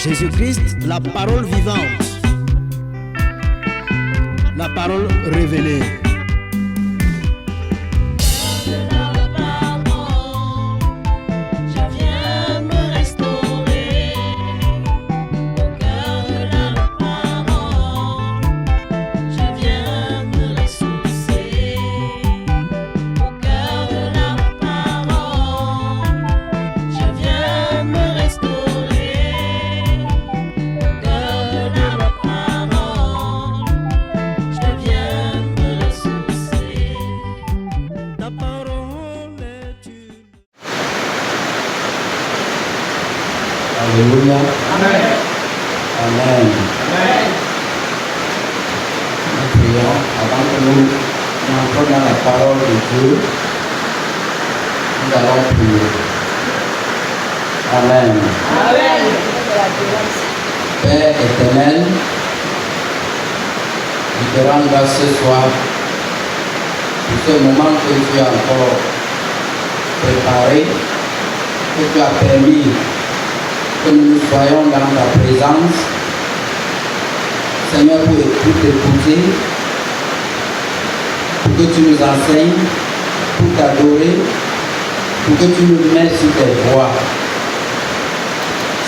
Jésus-Christ, la parole vivante, la parole révélée. Alléluia. Amen. Amen. Amen. Nous prions avant que nous entrons dans la parole de Dieu. Nous allons prier. Amen. Amen. Père éternel, je te rends grâce ce soir pour ce moment que tu as encore préparé, que tu as permis que nous soyons dans ta présence, Seigneur, pour t'écouter, pour que tu nous enseignes, pour t'adorer, pour que tu nous mettes sur tes voies.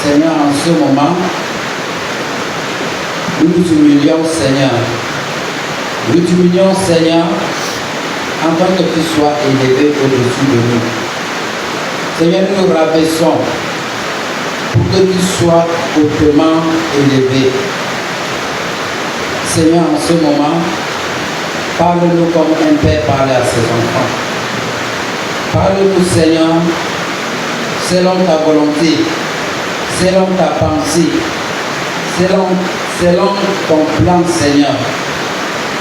Seigneur, en ce moment, nous nous humilions, Seigneur. Nous t'humilions, Seigneur, afin que tu sois élevé au-dessus de nous. Seigneur, nous nous rabaissons pour que tu sois hautement élevé. Seigneur, en ce moment, parle-nous comme un père parle à ses enfants. Parle-nous, Seigneur, selon ta volonté, selon ta pensée, selon ton plan, Seigneur.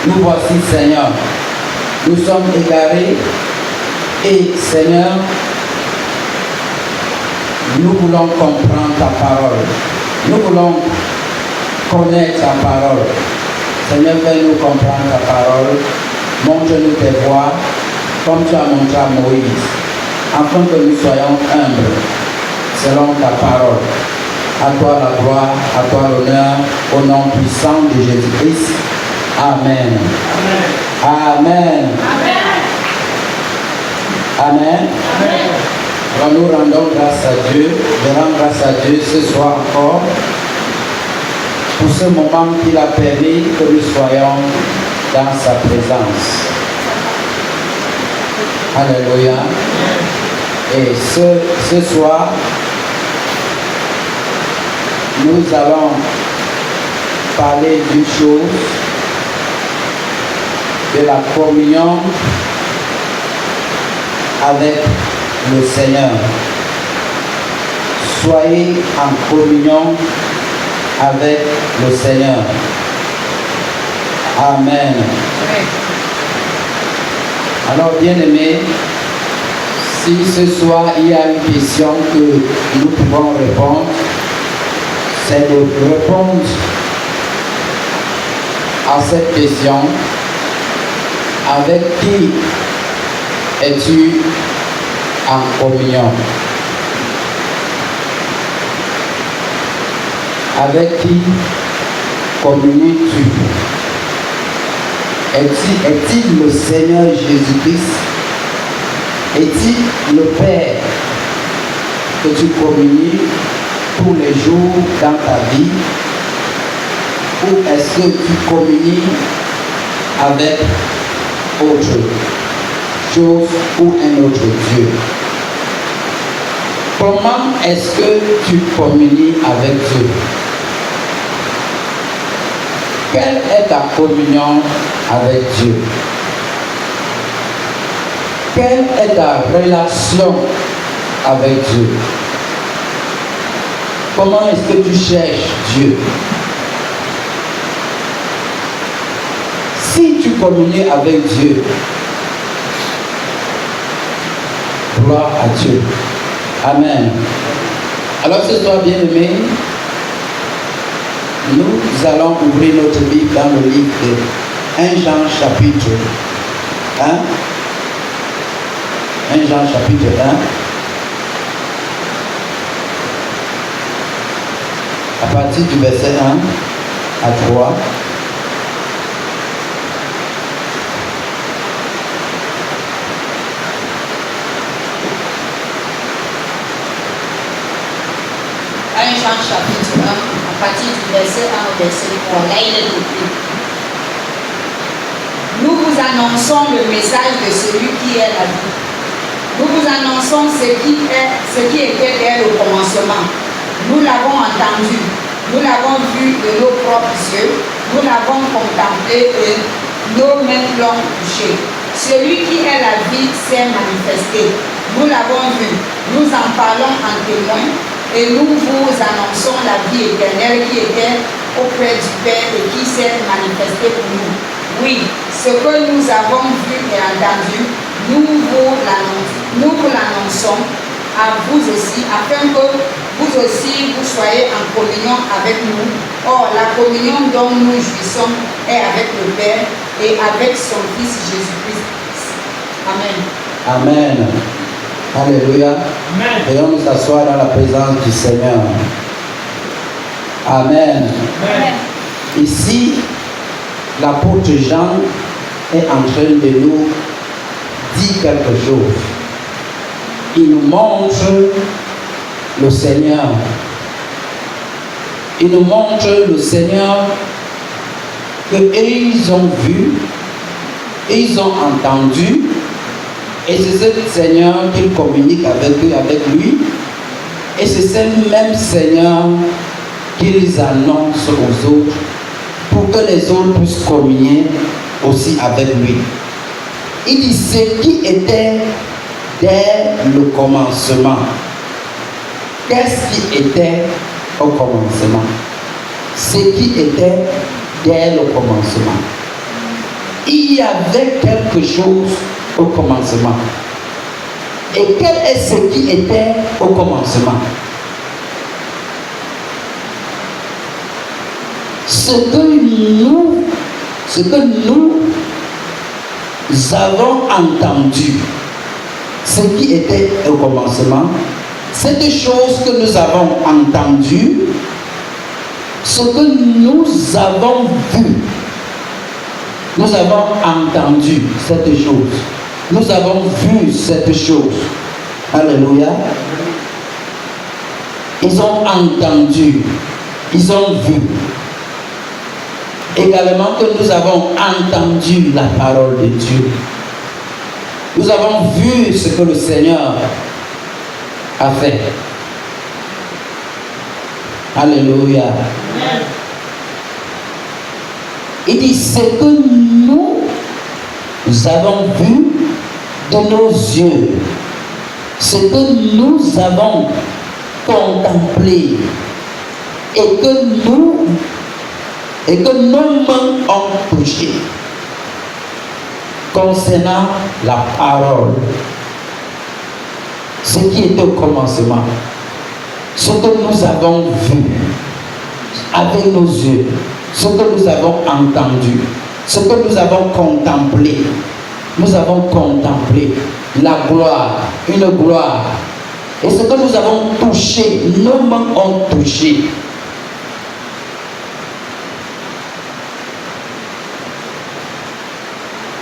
Nous voici, Seigneur. Nous sommes égarés et, Seigneur, nous voulons comprendre ta parole. Nous voulons connaître ta parole. Seigneur, fais-nous comprendre ta parole. Montre-nous tes voies, comme tu as montré à Moïse, afin que nous soyons humbles, selon ta parole. À toi la gloire, à toi l'honneur, au nom puissant de Jésus-Christ. Amen. Amen. Amen. Amen. Amen. Alors nous rendons grâce à Dieu. Je rends grâce à Dieu ce soir encore pour ce moment qu'il a permis que nous soyons dans sa présence. Alléluia. Et ce soir, nous allons parler d'une chose, de la communion avec le Seigneur. Soyez en communion avec le Seigneur. Amen. Alors, bien-aimés, si ce soir il y a une question que nous pouvons répondre, c'est de répondre à cette question: avec qui es-tu en communion? Avec qui communies-tu? Est-il le Seigneur Jésus-Christ? Est-il le Père que tu communies tous les jours dans ta vie? Ou est-ce que tu communies avec autre chose ou un autre Dieu? Comment est-ce que tu communies avec Dieu? Quelle est ta communion avec Dieu? Quelle est ta relation avec Dieu? Comment est-ce que tu cherches Dieu? Si tu communies avec Dieu, gloire à Dieu. Amen. Alors ce soir, bien-aimés, nous allons ouvrir notre Bible dans le livre de 1 Jean chapitre 1. 1 Jean chapitre 1. à partir du verset 1 à 3. Jean chapitre 1, à partir du verset 1 au verset 3, là il est écrit. Nous vous annonçons le message de celui qui est la vie. Nous vous annonçons ce qui était dès le commencement. Nous l'avons entendu, nous l'avons vu de nos propres yeux, nous l'avons contemplé et nos mains l'ont touché. Celui qui est la vie s'est manifesté. Nous l'avons vu, nous en parlons en témoin. Et nous vous annonçons la vie éternelle qui était auprès du Père et qui s'est manifestée pour nous. Oui, ce que nous avons vu et entendu, nous vous l'annonçons à vous aussi, afin que vous aussi vous soyez en communion avec nous. Or, la communion dont nous jouissons est avec le Père et avec son Fils Jésus-Christ. Amen. Amen. Alléluia. Veuillons nous asseoir dans la présence du Seigneur. Amen. Amen. Ici, l'apôtre Jean est en train de nous dire quelque chose. Il nous montre le Seigneur. Il nous montre le Seigneur qu'ils ont vu, ils ont entendu. Et c'est ce Seigneur qui communique avec lui. Et c'est ce même Seigneur qui les annonce aux autres pour que les autres puissent communier aussi avec lui. Il dit ce qui était dès le commencement. Qu'est-ce qui était au commencement? Ce qui était dès le commencement. Il y avait quelque chose au commencement. Et quel est ce qui était au commencement? Ce que nous avons entendu, ce qui était au commencement, c'est des choses que nous avons entendues, ce que nous avons vu. Nous avons entendu cette chose. Nous avons vu cette chose. Alléluia. Ils ont entendu. Ils ont vu. Également que nous avons entendu la parole de Dieu. Nous avons vu ce que le Seigneur a fait. Alléluia. Amen. Il dit, ce que nous avons vu de nos yeux, ce que nous avons contemplé et que nos mains ont touché concernant la parole, ce qui était au commencement, ce que nous avons vu avec nos yeux, ce que nous avons entendu, ce que nous avons contemplé. Nous avons contemplé la gloire, une gloire. Et ce que nous avons touché, nos mains ont touché.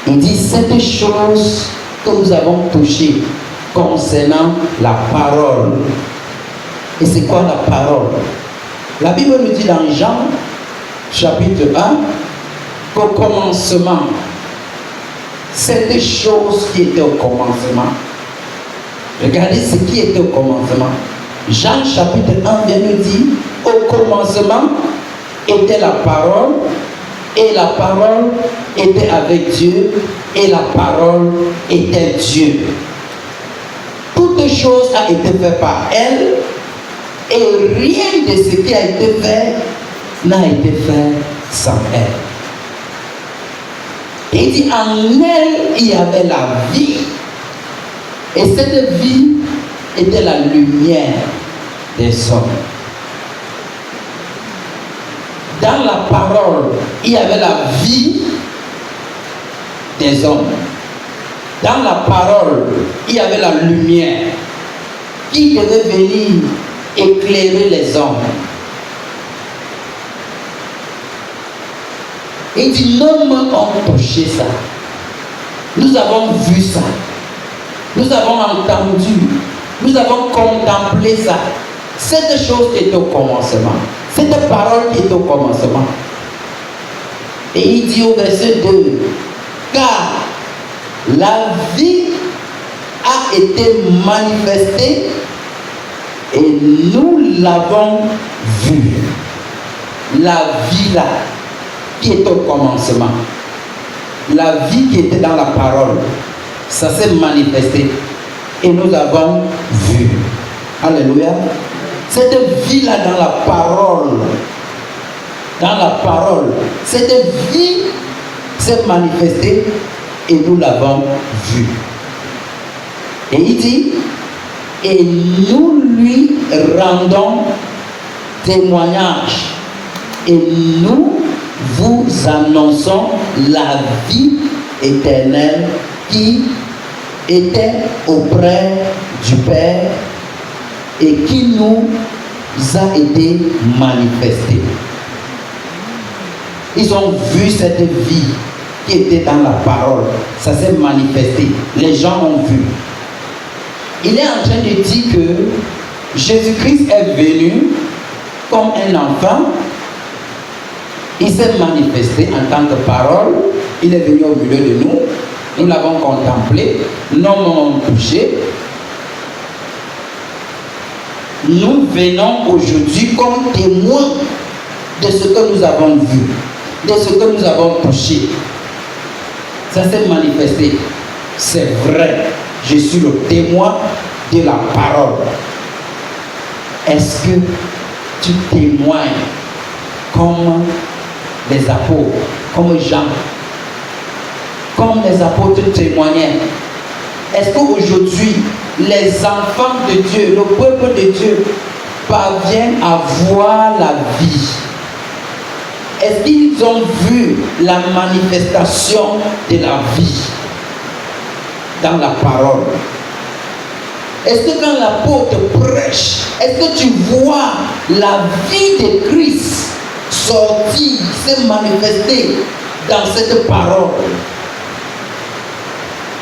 Il dit cette chose que nous avons touchée concernant la parole. Et c'est quoi la parole? La Bible nous dit dans Jean chapitre 1 qu'au commencement, c'est des choses qui étaient au commencement. Regardez ce qui était au commencement. Jean chapitre 1 vient nous dire, au commencement était la parole, et la parole était avec Dieu, et la parole était Dieu. Toute chose a été faite par elle, et rien de ce qui a été fait n'a été fait sans elle. Et il dit, en elle, il y avait la vie. Et cette vie était la lumière des hommes. Dans la parole, il y avait la vie des hommes. Dans la parole, il y avait la lumière qui devait venir éclairer les hommes. Et il dit, nos mains ont touché ça. Nous avons vu ça. Nous avons entendu. Nous avons contemplé ça. Cette chose qui est au commencement. Cette parole qui est au commencement. Et il dit au verset 2, car la vie a été manifestée et nous l'avons vue. La vie là, qui est au commencement. La vie qui était dans la parole, ça s'est manifesté et nous avons vu. Alléluia. Cette vie là dans la parole, cette vie s'est manifestée et nous l'avons vue. Et il dit, et nous lui rendons témoignage et nous vous annonçons la vie éternelle qui était auprès du Père et qui nous a été manifestée. Ils ont vu cette vie qui était dans la parole. Ça s'est manifesté. Les gens ont vu. Il est en train de dire que Jésus-Christ est venu comme un enfant. Il s'est manifesté en tant que parole. Il est venu au milieu de nous. Nous l'avons contemplé. Nos mains ont touché. Nous venons aujourd'hui comme témoins de ce que nous avons vu, de ce que nous avons touché. Ça s'est manifesté. C'est vrai. Je suis le témoin de la parole. Est-ce que tu témoignes comme les apôtres, comme Jean, comme les apôtres témoignaient? Est-ce qu'aujourd'hui, les enfants de Dieu, le peuple de Dieu, parviennent à voir la vie? Est-ce qu'ils ont vu la manifestation de la vie dans la parole? Est-ce que quand l'apôtre prêche, est-ce que tu vois la vie de Christ sortir, se manifester dans cette parole?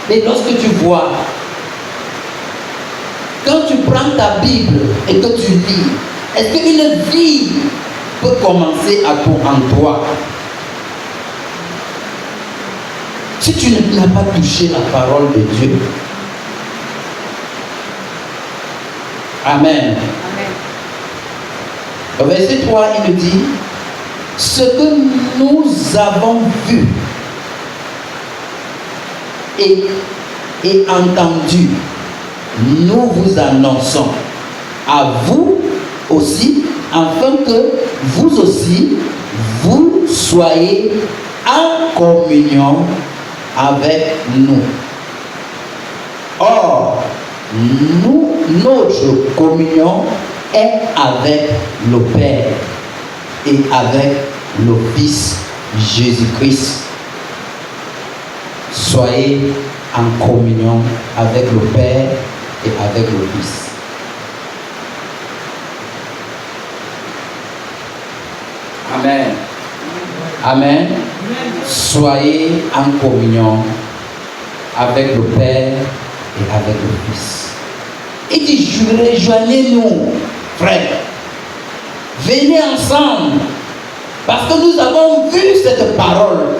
Et lorsque tu vois, quand tu prends ta Bible et que tu lis, est-ce qu'une vie peut commencer en toi? Si tu n'as pas touché la parole de Dieu. Amen. Au verset 3, il nous dit, ce que nous avons vu et entendu, nous vous annonçons à vous aussi, afin que vous aussi, vous soyez en communion avec nous. Or, notre communion est avec le Père et avec le Fils Jésus-Christ. Soyez en communion avec le Père et avec le Fils. Amen. Amen. Soyez en communion avec le Père et avec le Fils. Il dit, rejoignez-nous, frères. Venez ensemble. Parce que nous avons vu cette parole.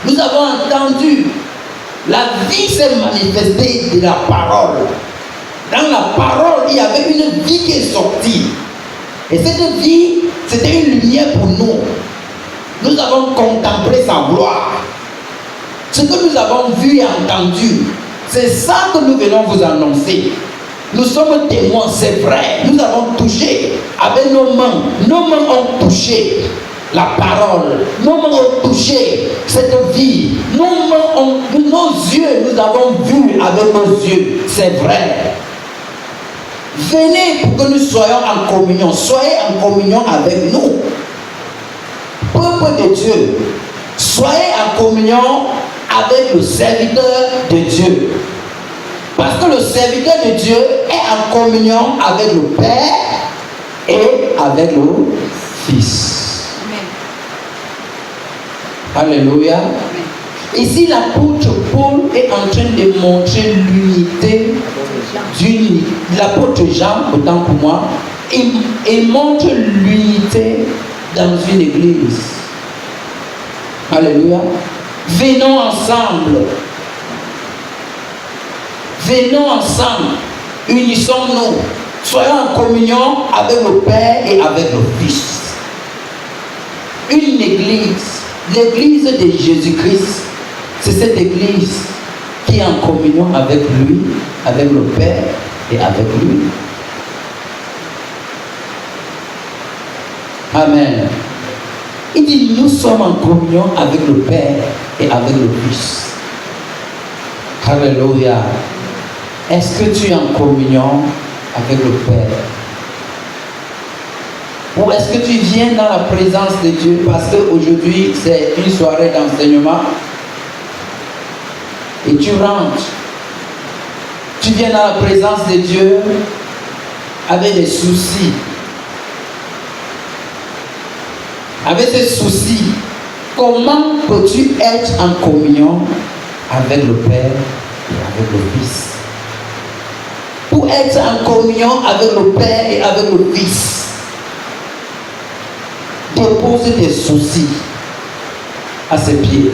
Nous avons entendu. La vie s'est manifestée de la parole. Dans la parole, il y avait une vie qui est sortie. Et cette vie, c'était une lumière pour nous. Nous avons contemplé sa gloire. Ce que nous avons vu et entendu, c'est ça que nous venons vous annoncer. Nous sommes témoins, c'est vrai. Nous avons touché avec nos mains. Nos mains ont touché la parole. Nos mains ont touché cette vie. Nos yeux, nous avons vu avec nos yeux. C'est vrai. Venez pour que nous soyons en communion. Soyez en communion avec nous. Peuple de Dieu, soyez en communion avec le serviteur de Dieu. Parce que le serviteur de Dieu est en communion avec le Père et avec le Fils. Alléluia. Ici, l'apôtre Paul est en train de montrer l'unité l'apôtre Jean, autant pour moi, il montre l'unité dans une église. Alléluia. Venons ensemble. Venons ensemble. Unissons-nous. Soyons en communion avec le Père et avec le Fils. Une église, l'église de Jésus-Christ, c'est cette église qui est en communion avec lui, avec le Père et avec lui. Amen. Il dit, nous sommes en communion avec le Père et avec le Fils. Alléluia. Est-ce que tu es en communion avec le Père? Ou est-ce que tu viens dans la présence de Dieu parce qu'aujourd'hui c'est une soirée d'enseignement et tu rentres, tu viens dans la présence de Dieu avec des soucis. Avec ces soucis, comment peux-tu être en communion avec le Père et avec le Fils? Pour être en communion avec le Père et avec le Fils, dépose tes soucis à ses pieds.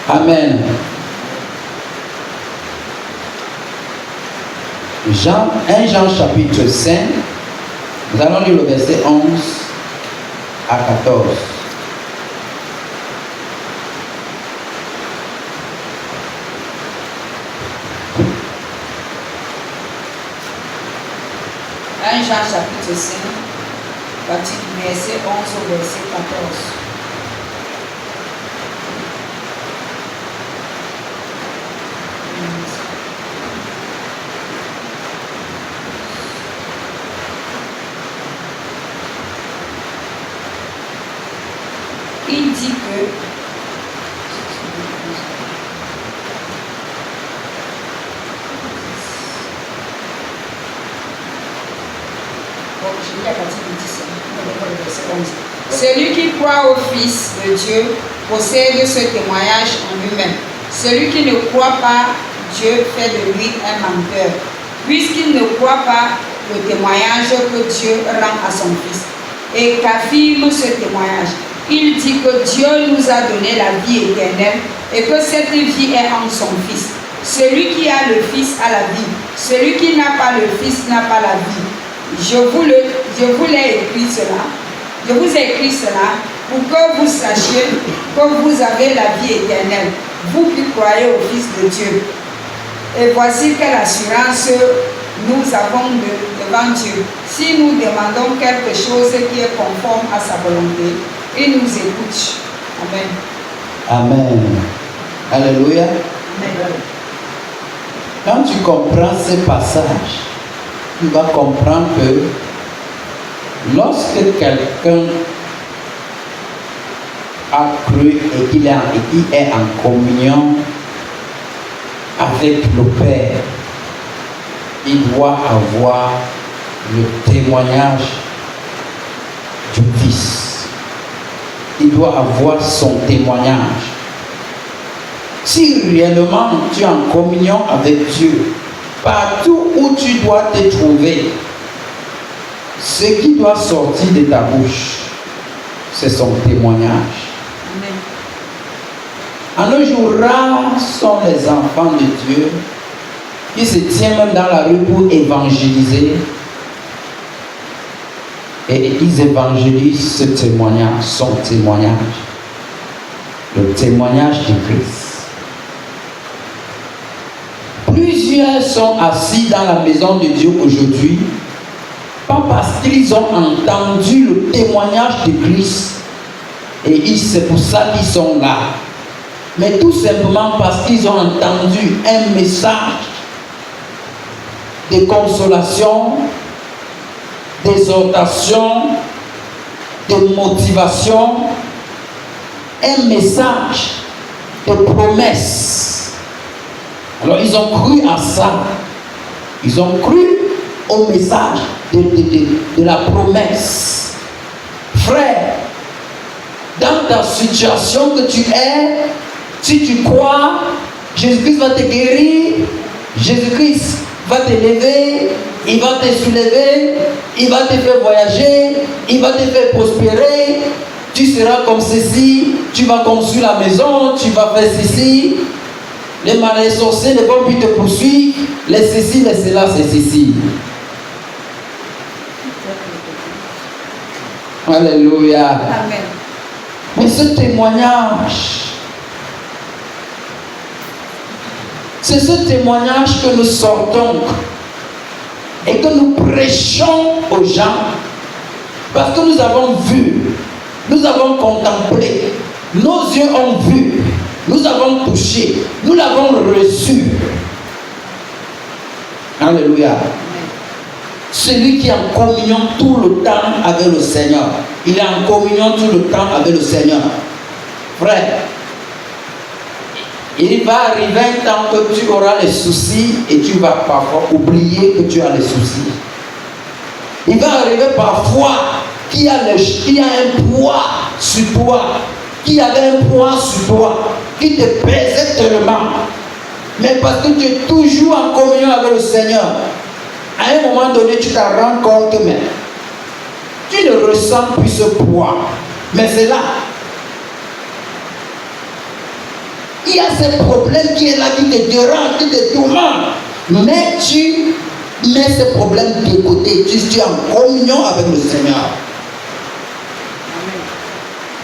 Amen. 1 Jean chapitre 5, nous allons lire le verset 11 à 14. Jean chapitre 5, partie du verset 11 au verset 14. Il dit que je lis à partir du 17, le verset 11. Celui qui croit au Fils de Dieu possède ce témoignage en lui-même. Celui qui ne croit pas Dieu fait de lui un menteur, puisqu'il ne croit pas le témoignage que Dieu rend à son Fils. Et qu'affirme ce témoignage? Il dit que Dieu nous a donné la vie éternelle et que cette vie est en son Fils. Celui qui a le Fils a la vie. Celui qui n'a pas le Fils n'a pas la vie. Je vous ai écrit cela. Je vous ai écrit cela pour que vous sachiez que vous avez la vie éternelle, vous qui croyez au Fils de Dieu. Et voici quelle assurance nous avons devant Dieu. Si nous demandons quelque chose qui est conforme à sa volonté, il nous écoute. Amen. Amen. Alléluia. Amen. Quand tu comprends ces passages, tu vas comprendre que lorsque quelqu'un a cru et qu'il est en communion avec le Père, il doit avoir le témoignage du Fils. Il doit avoir son témoignage. Si réellement tu es en communion avec Dieu, partout où tu dois te trouver, ce qui doit sortir de ta bouche, c'est son témoignage. En nos jours, rares sont les enfants de Dieu qui se tiennent même dans la rue pour évangéliser. Et ils évangélisent ce témoignage, son témoignage, le témoignage du Christ. Plusieurs sont assis dans la maison de Dieu aujourd'hui, pas parce qu'ils ont entendu le témoignage de Christ, et c'est pour ça qu'ils sont là, mais tout simplement parce qu'ils ont entendu un message de consolation, d'exhortation, de motivation, un message de promesse. Alors ils ont cru à ça. Ils ont cru au message de la promesse. Frère, dans ta situation que tu es, si tu crois, Jésus-Christ va te guérir, Jésus-Christ va te lever, il va te soulever, il va te faire voyager, il va te faire prospérer, tu seras comme ceci, tu vas construire la maison, tu vas faire ceci, les malins sorciers ne vont plus te poursuivre, les ceci, les cela, c'est ceci. Alléluia. Amen. Mais ce témoignage, c'est ce témoignage que nous sortons et que nous prêchons aux gens parce que nous avons vu, nous avons contemplé, nos yeux ont vu, nous avons touché, nous l'avons reçu. Alléluia. Celui qui est en communion tout le temps avec le Seigneur, il est en communion tout le temps avec le Seigneur. Frère, il va arriver un temps que tu auras les soucis et tu vas parfois oublier que tu as les soucis. Il va arriver parfois qu'il y a un poids sur toi, qui avait un poids sur toi, qui te pesait tellement. Mais parce que tu es toujours en communion avec le Seigneur, à un moment donné, tu te rends compte que tu ne ressens plus ce poids. Mais c'est là. Il y a ce problème qui est là, qui te dérange, qui te tourmente. Mais tu mets ce problème de côté. Tu es en communion avec le Seigneur.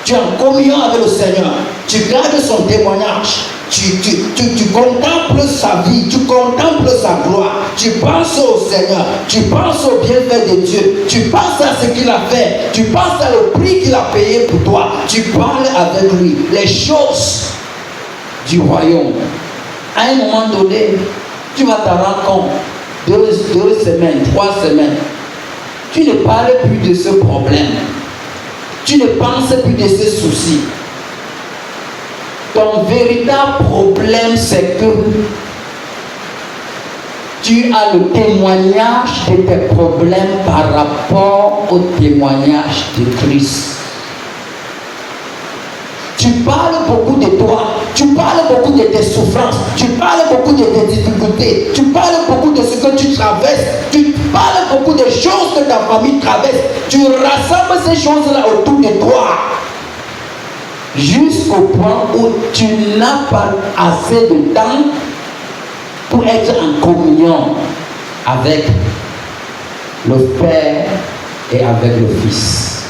Tu es en communion avec le Seigneur. Tu gardes son témoignage. Tu contemples sa vie. Tu contemples sa gloire. Tu penses au Seigneur. Tu penses au bienfait de Dieu. Tu penses à ce qu'il a fait. Tu penses à le prix qu'il a payé pour toi. Tu parles avec lui. Les choses du royaume. À un moment donné, tu vas te rendre compte, 2 semaines, 3 semaines, tu ne parles plus de ce problème. Tu ne penses plus de ce souci. Ton véritable problème, c'est que tu as le témoignage de tes problèmes par rapport au témoignage de Christ. Tu parles beaucoup de toi, tu parles beaucoup de tes souffrances, tu parles beaucoup de tes difficultés, tu parles beaucoup de ce que tu traverses, tu parles beaucoup de choses que ta famille traverse, tu rassembles ces choses-là autour de toi, jusqu'au point où tu n'as pas assez de temps pour être en communion avec le Père et avec le Fils.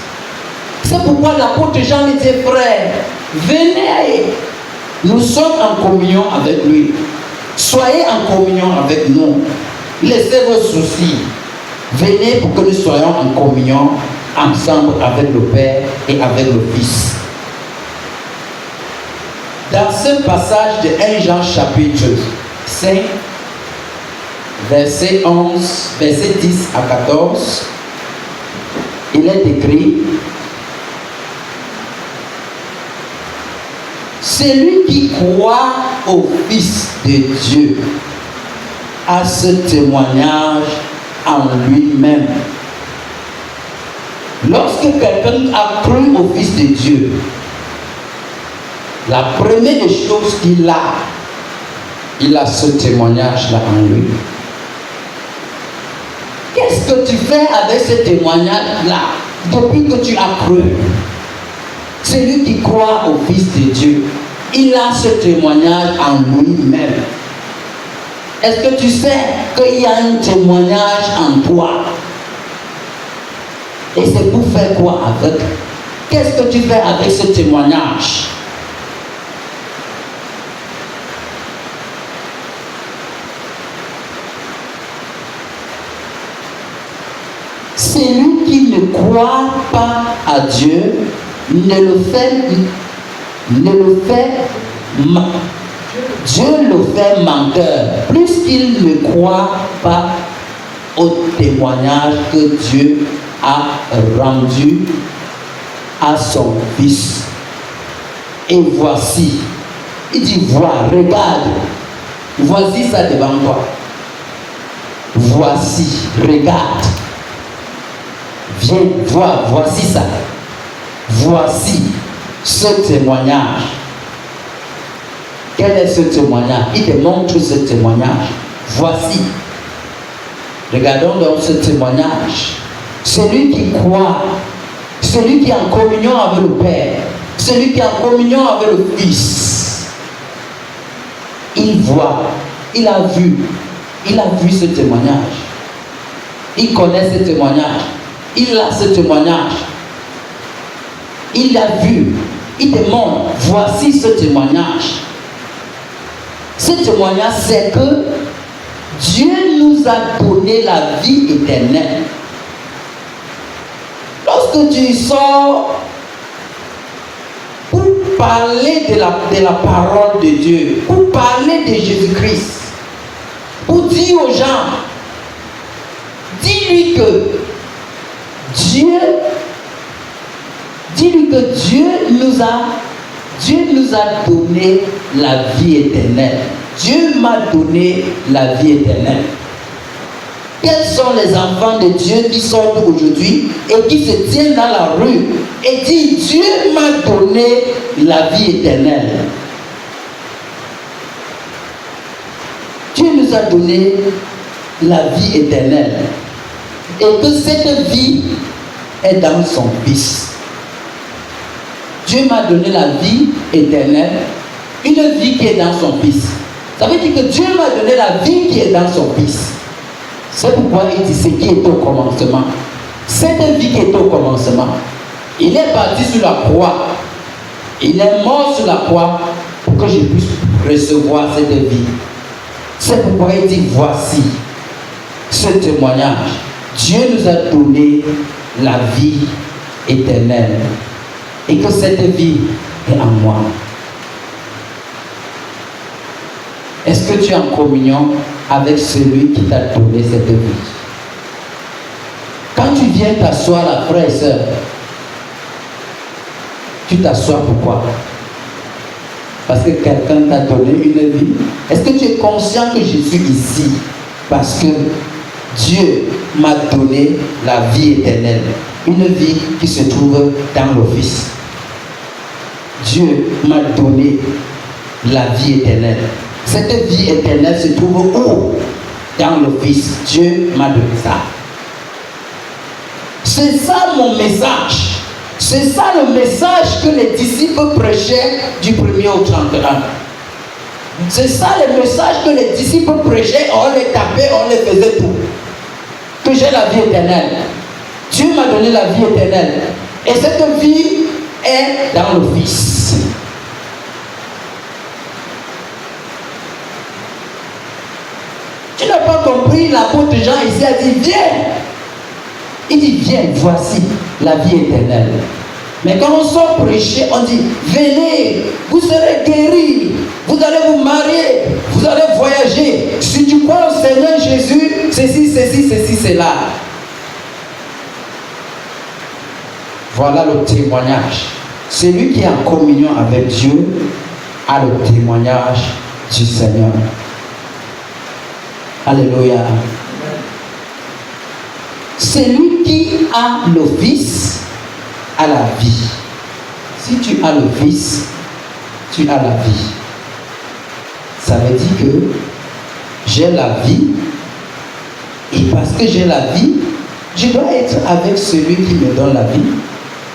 C'est pourquoi l'apôtre Jean disait, frère, venez, nous sommes en communion avec lui. Soyez en communion avec nous. Laissez vos soucis. Venez pour que nous soyons en communion ensemble avec le Père et avec le Fils. Dans ce passage de 1 Jean chapitre 5, verset 11, verset 10 à 14, il est écrit: celui qui croit au Fils de Dieu a ce témoignage en lui-même. Lorsque quelqu'un a cru au Fils de Dieu, la première des choses qu'il a, il a ce témoignage-là en lui. Qu'est-ce que tu fais avec ce témoignage-là depuis que tu as cru? Celui qui croit au Fils de Dieu, il a ce témoignage en lui-même. Est-ce que tu sais qu'il y a un témoignage en toi? Et c'est pour faire quoi avec? Qu'est-ce que tu fais avec ce témoignage? Celui qui ne croit pas à Dieu Dieu le fait menteur, puisqu'il ne croit pas au témoignage que Dieu a rendu à son Fils. Et voici, il dit, vois, regarde, voici ça devant toi. Voici, regarde, viens, vois, voici ça. Voici, ce témoignage. Quel est ce témoignage? Il te montre ce témoignage. Voici. Regardons donc ce témoignage. Celui qui croit, celui qui est en communion avec le Père, celui qui est en communion avec le Fils, il voit, il a vu ce témoignage. Il connaît ce témoignage. Il a ce témoignage. Il l'a vu. Il te montre, voici ce témoignage. Ce témoignage, c'est que Dieu nous a donné la vie éternelle. Lorsque tu sors pour parler de la parole de Dieu, pour parler de Jésus-Christ, pour dire aux gens, dis-lui que Dieu nous a donné la vie éternelle. Dieu m'a donné la vie éternelle. Quels sont les enfants de Dieu qui sortent aujourd'hui et qui se tiennent dans la rue et disent Dieu m'a donné la vie éternelle? Dieu nous a donné la vie éternelle et que cette vie est dans son Fils. Dieu m'a donné la vie éternelle, une vie qui est dans son Fils. Ça veut dire que Dieu m'a donné la vie qui est dans son Fils. C'est pourquoi il dit ce qui est au commencement. Cette vie qui est au commencement, il est parti sur la croix. Il est mort sur la croix pour que je puisse recevoir cette vie. C'est pourquoi il dit voici ce témoignage. Dieu nous a donné la vie éternelle. Et que cette vie est en moi. Est-ce que tu es en communion avec celui qui t'a donné cette vie? Quand tu viens t'asseoir là, frère et soeur, tu t'assois pourquoi? Parce que quelqu'un t'a donné une vie. Est-ce que tu es conscient que je suis ici parce que Dieu m'a donné la vie éternelle, une vie qui se trouve dans le Fils. Dieu m'a donné la vie éternelle. Cette vie éternelle se trouve où? Dans le Fils. Dieu m'a donné ça. C'est ça mon message. C'est ça le message que les disciples prêchaient du 1er au 31. C'est ça le message que les disciples prêchaient. On les tapait, on les faisait tout. Que j'ai la vie éternelle. Dieu m'a donné la vie éternelle. Et cette vie est dans le Fils. Tu n'as pas compris, l'apôtre Jean ici a dit viens. Il dit viens, voici la vie éternelle. Mais quand on sort prêcher, on dit venez, vous serez guéris, vous allez vous marier, vous allez voyager. Si tu crois au Seigneur Jésus, ceci, cela. Voilà le témoignage. Celui qui est en communion avec Dieu a le témoignage du Seigneur. Alléluia. Celui qui a le Fils a la vie. Si tu as le Fils, tu as la vie. Ça veut dire que j'ai la vie et parce que j'ai la vie, je dois être avec celui qui me donne la vie.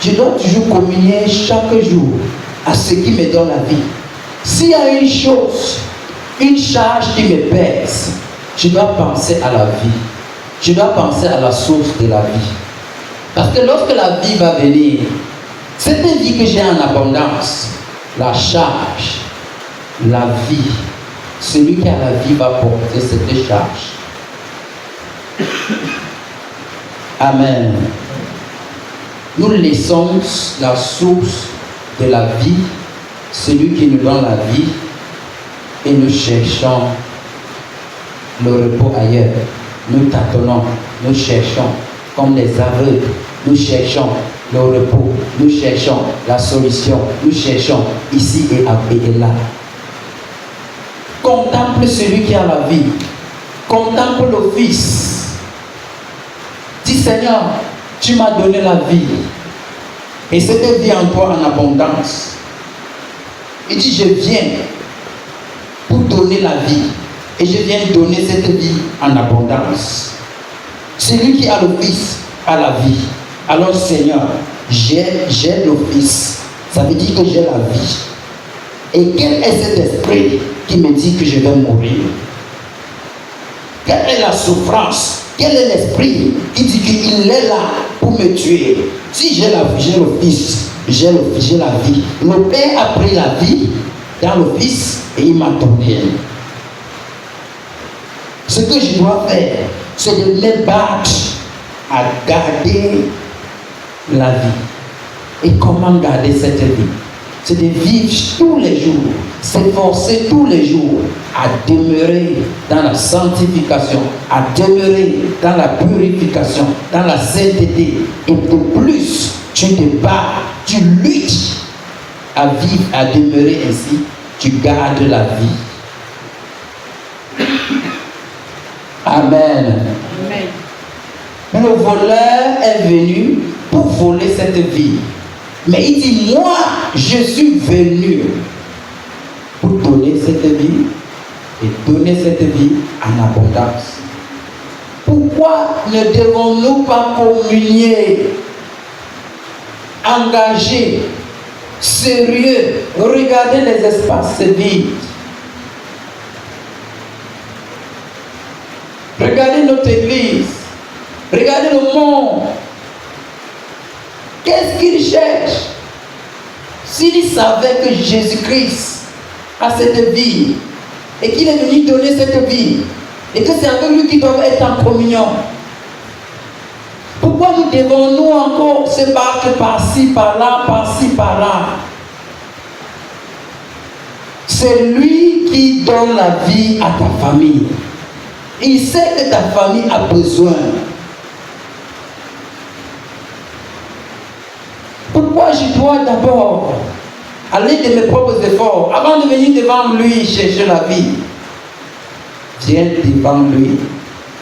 Je dois toujours communier chaque jour à ce qui me donne la vie. S'il y a une chose, une charge qui me pèse, je dois penser à la vie. Je dois penser à la source de la vie. Parce que lorsque la vie va venir, cette vie que j'ai en abondance, la charge, la vie, celui qui a la vie va porter cette charge. Amen. Nous laissons la source de la vie, celui qui nous donne la vie, et nous cherchons le repos ailleurs. Nous tâtonnons, nous cherchons comme des aveugles, nous cherchons le repos, nous cherchons la solution, nous cherchons ici et là. Contemple celui qui a la vie, contemple le Fils. Dis Seigneur, tu m'as donné la vie. Et cette vie en toi en abondance. Il dit, je viens pour donner la vie. Et je viens donner cette vie en abondance. Celui qui a le Fils a la vie. Alors Seigneur, j'ai le Fils. Ça veut dire que j'ai la vie. Et quel est cet esprit qui me dit que je vais mourir? Quelle est la souffrance? Quel est l'esprit qui dit qu'il est là pour me tuer? Si j'ai la vie, j'ai le Fils, j'ai la vie. Le Père a pris la vie dans le Fils et il m'a donné. Ce que je dois faire, c'est de me battre à garder la vie. Et comment garder cette vie? C'est de vivre tous les jours, s'efforcer tous les jours à demeurer dans la sanctification, à demeurer dans la purification, dans la sainteté. Et de plus, tu te bats, tu luttes à vivre, à demeurer ainsi, tu gardes la vie. Amen. Amen. Mais le voleur est venu pour voler cette vie. Mais il dit, moi, je suis venu pour donner cette vie et donner cette vie en abondance. Pourquoi ne devons-nous pas communier, engagés, sérieux, regarder les espaces vides? Regardez notre église, regardez le monde. Qu'est-ce qu'il cherche? S'il savait que Jésus-Christ a cette vie et qu'il est venu donner cette vie et que c'est avec lui qu'ils doivent être en communion, pourquoi nous devons-nous encore se battre par-ci, par-là, par-ci, par-là? C'est lui qui donne la vie à ta famille. Il sait que ta famille a besoin. Pourquoi je dois d'abord aller de mes propres efforts avant de venir devant lui chercher la vie? Viens devant lui,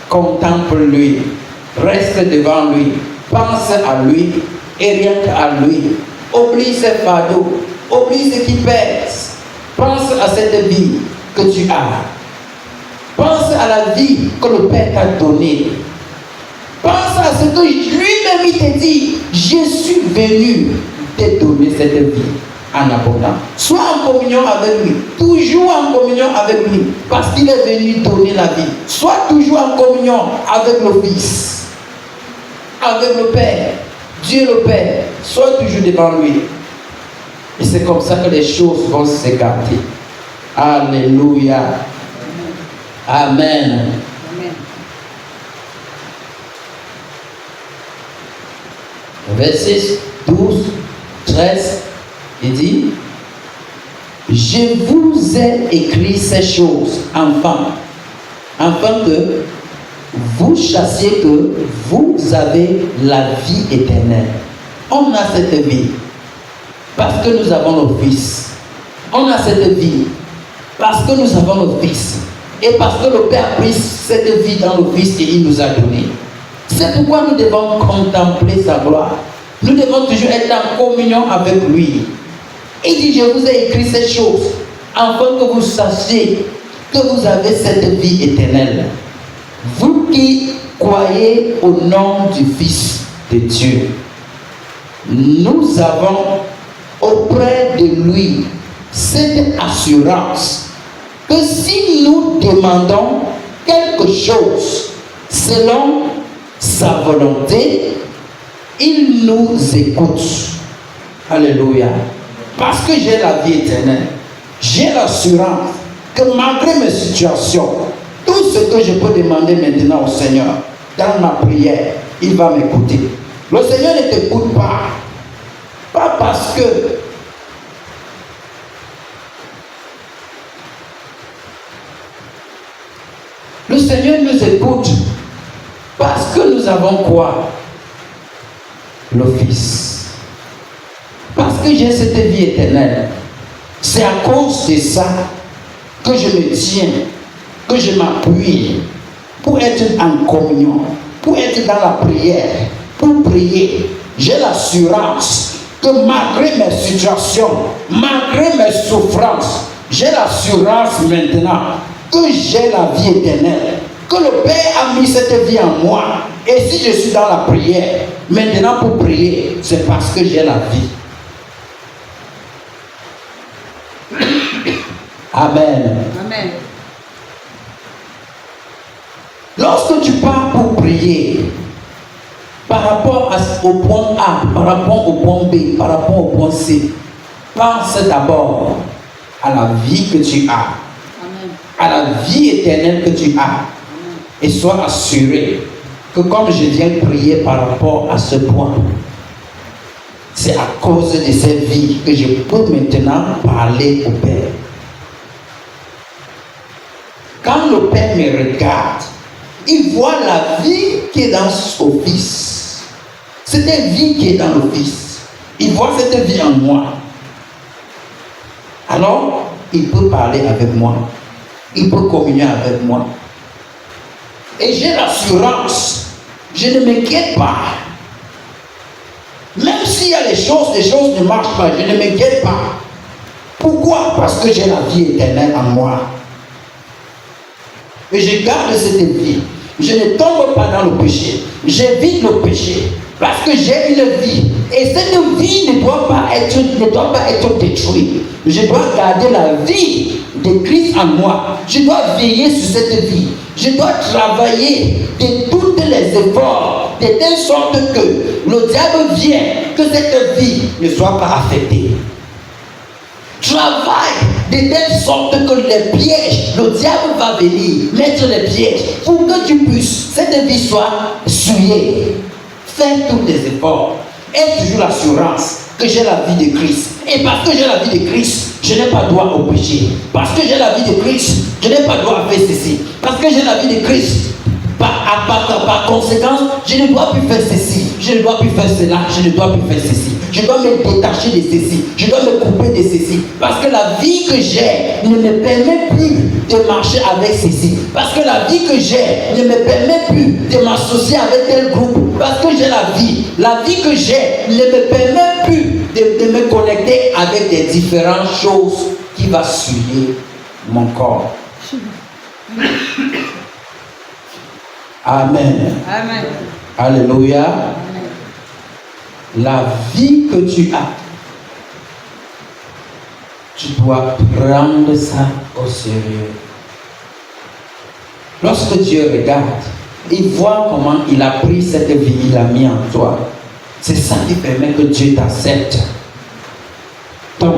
contemple-lui, reste devant lui, pense à lui et rien qu'à lui. Oublie ses fardeaux, oublie ce qui pèse. Pense à cette vie que tu as. Pense à la vie que le Père t'a donnée. Pense à ce que lui-même il t'a dit. Je suis venu te donner cette vie en abondance. Sois en communion avec lui. Toujours en communion avec lui. Parce qu'il est venu donner la vie. Sois toujours en communion avec le Fils. Avec le Père. Dieu le Père. Sois toujours devant lui. Et c'est comme ça que les choses vont s'écarter. Alléluia. Amen. Amen. Verset 12, 13, il dit, je vous ai écrit ces choses, enfants, afin que vous sachiez que vous avez la vie éternelle. On a cette vie parce que nous avons le Fils. On a cette vie parce que nous avons le Fils. Et parce que le Père a pris cette vie dans le Fils et il nous a donné. C'est pourquoi nous devons contempler sa gloire. Nous devons toujours être en communion avec lui. Il dit, je vous ai écrit ces choses afin que vous sachiez que vous avez cette vie éternelle. Vous qui croyez au nom du Fils de Dieu. Nous avons auprès de lui cette assurance que si nous demandons quelque chose selon sa volonté, il nous écoute. Alléluia. Parce que j'ai la vie éternelle, j'ai l'assurance que malgré mes situations, tout ce que je peux demander maintenant au Seigneur, dans ma prière, il va m'écouter. Le Seigneur ne t'écoute pas. Pas parce que le Seigneur nous écoute parce que nous avons quoi? Le Fils. Parce que j'ai cette vie éternelle. C'est à cause de ça que je me tiens, que je m'appuie pour être en communion, pour être dans la prière, pour prier. J'ai l'assurance que malgré mes situations, malgré mes souffrances, j'ai l'assurance maintenant que j'ai la vie éternelle, que le Père a mis cette vie en moi. Et si je suis dans la prière, maintenant pour prier, c'est parce que j'ai la vie. Amen. Amen. Lorsque tu pars pour prier, par rapport au point A, par rapport au point B, par rapport au point C, pense d'abord à la vie que tu as, Amen. à la vie éternelle que tu as, et sois assuré que comme je viens prier par rapport à ce point, c'est à cause de cette vie que je peux maintenant parler au Père. Quand le Père me regarde, il voit la vie qui est dans son Fils. Cette vie qui est dans le Fils. Il voit cette vie en moi. Alors, il peut parler avec moi. Il peut communier avec moi. Et j'ai l'assurance. Je ne m'inquiète pas. Même s'il y a les choses ne marchent pas, je ne m'inquiète pas. Pourquoi? Parce que j'ai la vie éternelle en moi. Et je garde cette vie. Je ne tombe pas dans le péché. J'évite le péché. Parce que j'ai une vie. Et cette vie ne doit pas être détruite. Je dois garder la vie de Christ en moi. Je dois veiller sur cette vie. Je dois travailler de tous les efforts, de telle sorte que le diable vienne, que cette vie ne soit pas affectée. Travaille de telle sorte que les pièges, le diable va venir mettre les pièges pour que tu puisses, cette vie soit souillée. Fais tous les efforts. Aie toujours l'assurance que j'ai la vie de Christ. Et parce que j'ai la vie de Christ, je n'ai pas droit au péché. Parce que j'ai la vie de Christ, je n'ai pas droit à faire ceci. Parce que j'ai la vie de Christ, par conséquent, je ne dois plus faire ceci, je ne dois plus faire cela, je ne dois plus faire ceci. Je dois me détacher de ceci, je dois me couper de ceci. Parce que la vie que j'ai ne me permet plus de marcher avec ceci. Parce que la vie que j'ai ne me permet plus de m'associer avec tel groupe. Parce que j'ai la vie que j'ai ne me permet plus de me connecter avec des différentes choses qui vont souiller mon corps. Amen. Amen. Alléluia. Amen. La vie que tu as, tu dois prendre ça au sérieux. Lorsque Dieu regarde, il voit comment il a pris cette vie, il l'a mis en toi. C'est ça qui permet que Dieu t'accepte. Donc,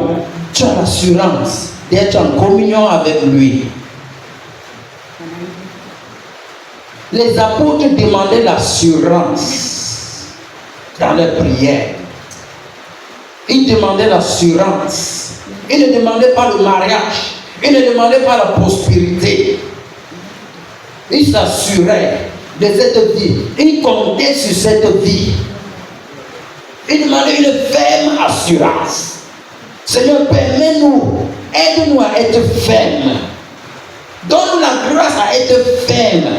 tu as l'assurance d'être en communion avec lui. Les apôtres demandaient l'assurance dans leur prière. Ils demandaient l'assurance. Ils ne demandaient pas le mariage. Ils ne demandaient pas la prospérité. Ils s'assuraient de cette vie. Ils comptaient sur cette vie. Ils demandaient une ferme assurance. Seigneur, permets-nous, aide-nous à être fermes. Donne-nous la grâce à être fermes.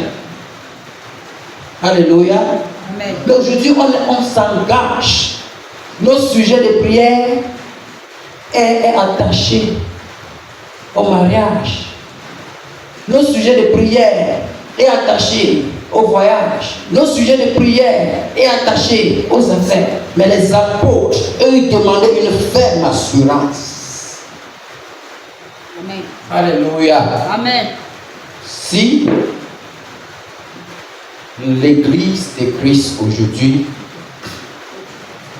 Alléluia. Amen. Mais aujourd'hui, on s'engage. Notre sujet de prière est attaché au mariage. Notre sujet de prière est attaché au voyage. Notre sujet de prière est attaché aux affaires. Mais les apôtres, eux, ils demandaient une ferme assurance. Amen. Alléluia. Amen. Si l'Église de Christ aujourd'hui,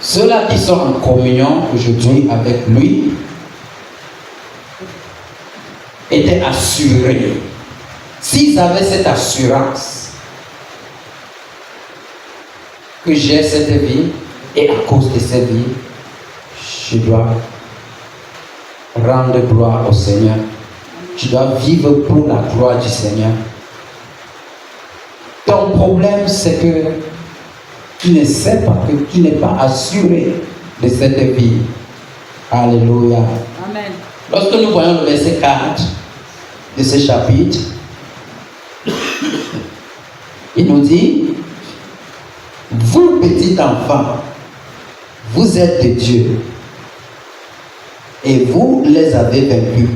ceux-là qui sont en communion aujourd'hui avec lui, étaient assurés. S'ils avaient cette assurance que j'ai cette vie et à cause de cette vie, je dois rendre gloire au Seigneur. Je dois vivre pour la gloire du Seigneur. Ton problème, c'est que tu ne sais pas, que tu n'es pas assuré de cette vie. Alléluia. Amen. Lorsque nous voyons le verset 4 de ce chapitre, il nous dit, vous petits enfants, Vous êtes de Dieu. Et vous les avez vaincus.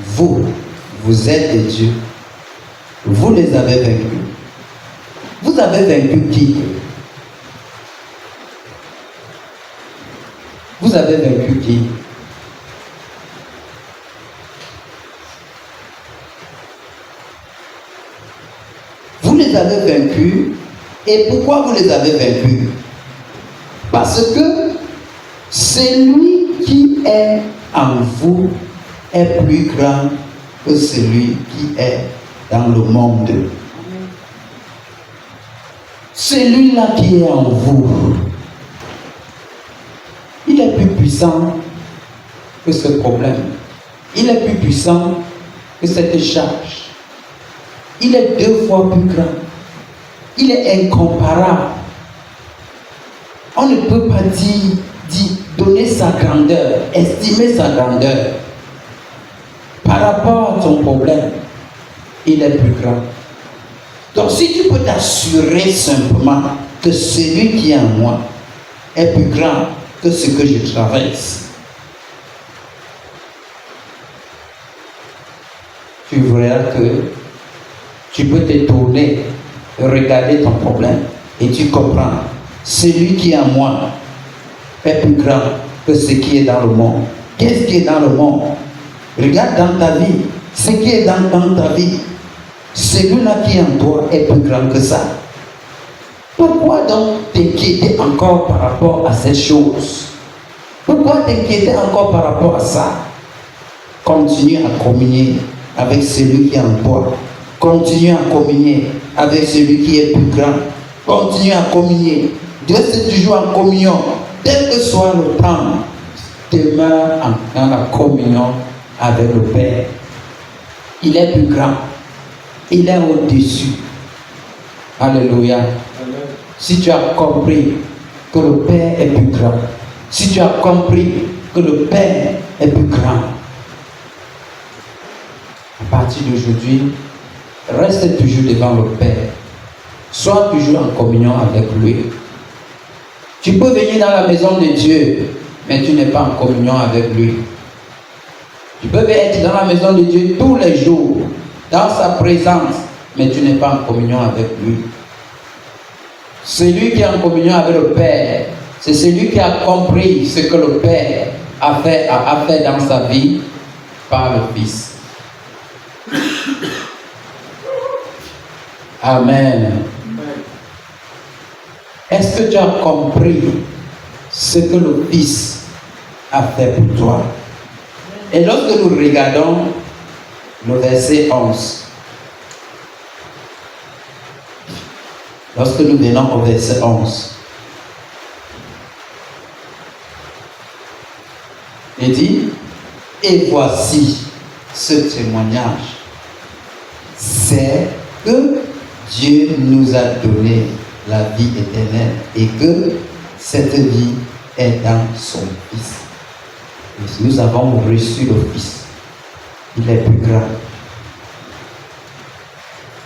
Vous êtes de Dieu. Vous les avez vaincus. Vous avez vaincu qui? Vous avez vaincu qui? Vous les avez vaincus. Et pourquoi vous les avez vaincus? Parce que celui qui est en vous est plus grand que celui qui est dans le monde. Celui-là qui est en vous, il est plus puissant que ce problème. Il est plus puissant que cette charge. Il est 2 fois plus grand. Il est incomparable. On ne peut pas donner sa grandeur, estimer sa grandeur. Par rapport à ton problème, il est plus grand. Donc si tu peux t'assurer simplement que celui qui est en moi est plus grand que ce que je traverse, tu verras que tu peux te tourner, regarder ton problème et tu comprends. Celui qui est en moi est plus grand que ce qui est dans le monde. Qu'est-ce qui est dans le monde? Regarde dans ta vie. Ce qui est dans ta vie, celui-là qui est en toi est plus grand que ça. Pourquoi donc t'inquiéter encore par rapport à cette chose? Pourquoi t'inquiéter encore par rapport à ça? Continue à communier avec celui qui est en toi. Continue à communier avec celui qui est plus grand. Continue à communier. Dieu c'est toujours en communion. Quel que soit le temps, demeure dans la communion avec le Père. Il est plus grand. Il est au-dessus. Alléluia. Si tu as compris que le Père est plus grand, si tu as compris que le Père est plus grand, à partir d'aujourd'hui, reste toujours devant le Père. Sois toujours en communion avec lui. Tu peux venir dans la maison de Dieu, mais tu n'es pas en communion avec lui. Tu peux être dans la maison de Dieu tous les jours, dans sa présence, mais tu n'es pas en communion avec lui. Celui qui est en communion avec le Père, c'est celui qui a compris ce que le Père a fait dans sa vie par le Fils. Amen. Est-ce que tu as compris ce que le Fils a fait pour toi? Et lorsque nous regardons le verset 11, lorsque nous venons au verset 11, il dit, et voici ce témoignage, c'est que Dieu nous a donné la vie éternelle et que cette vie est dans son Fils. Et nous avons reçu le Fils. Il est plus grand.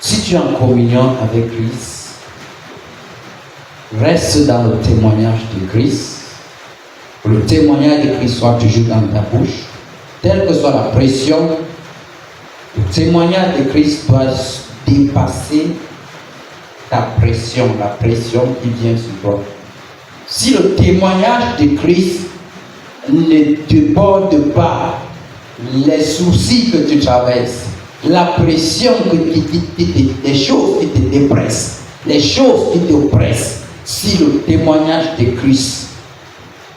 Si tu es en communion avec Christ, reste dans le témoignage de Christ. Que le témoignage de Christ soit toujours dans ta bouche. Telle que soit la pression, le témoignage de Christ doit dépasser ta pression, la pression qui vient sur toi. Si le témoignage de Christ ne te porte pas les soucis que tu traverses, la pression les choses qui te dépressent, les choses qui t'oppressent, si le témoignage de Christ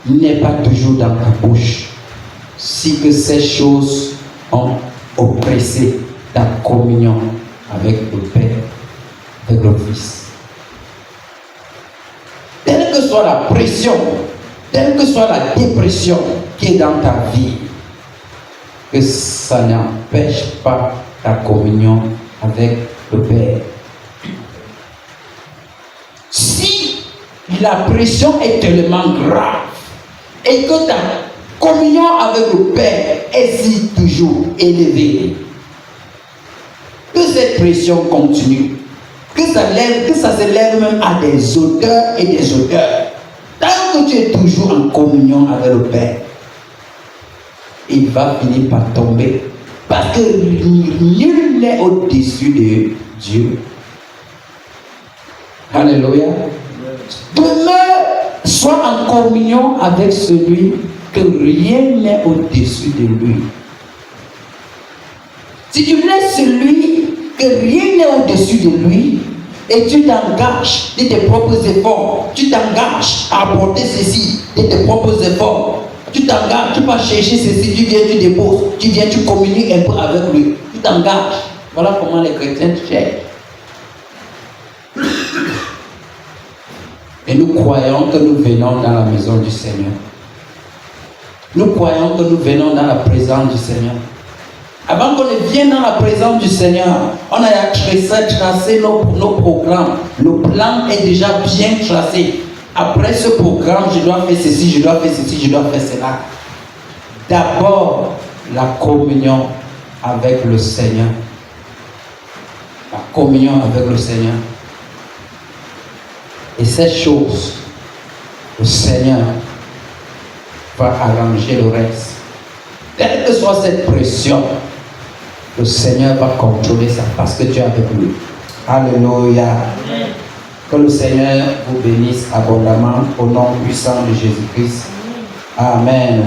n'est pas toujours dans ta bouche, si que ces choses ont oppressé ta communion avec le Père, avec le Fils. Telle que soit la pression, telle que soit la dépression qui est dans ta vie, que ça n'empêche pas ta communion avec le Père. Si la pression est tellement grave et que ta communion avec le Père est si toujours élevée, que cette pression continue, que ça se lève même à des odeurs et des odeurs. Tant que tu es toujours en communion avec le Père, il va finir par tomber. Parce que nul n'est au-dessus de Dieu. Alléluia. Demeure, sois en communion avec celui que rien n'est au-dessus de lui. Si tu laisses celui que rien n'est au-dessus de lui, et tu t'engages de tes propres efforts, tu t'engages à apporter ceci de tes propres efforts, tu t'engages, tu vas chercher ceci, tu viens, tu déposes, tu viens, tu communiques un peu avec lui, tu t'engages. Voilà comment les chrétiens cherchent. Et nous croyons que nous venons dans la maison du Seigneur. Nous croyons que nous venons dans la présence du Seigneur. Avant qu'on ne vienne dans la présence du Seigneur, on a tracé nos programmes. Le plan est déjà bien tracé. Après ce programme, je dois faire ceci, je dois faire ceci, je dois faire cela. D'abord, la communion avec le Seigneur. La communion avec le Seigneur. Et cette chose, le Seigneur va arranger le reste. Quelle que soit cette pression, le Seigneur va contrôler ça parce que tu es avec lui. Alléluia. Que le Seigneur vous bénisse abondamment au nom puissant de Jésus-Christ. Amen.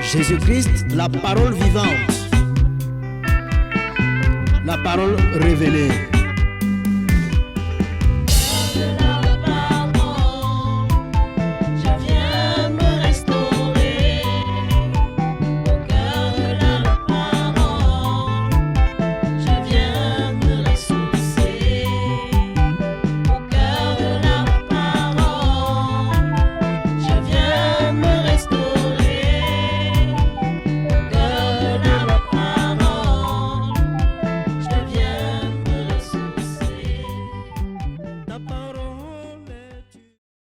Jésus-Christ, la parole vivante. La parole révélée.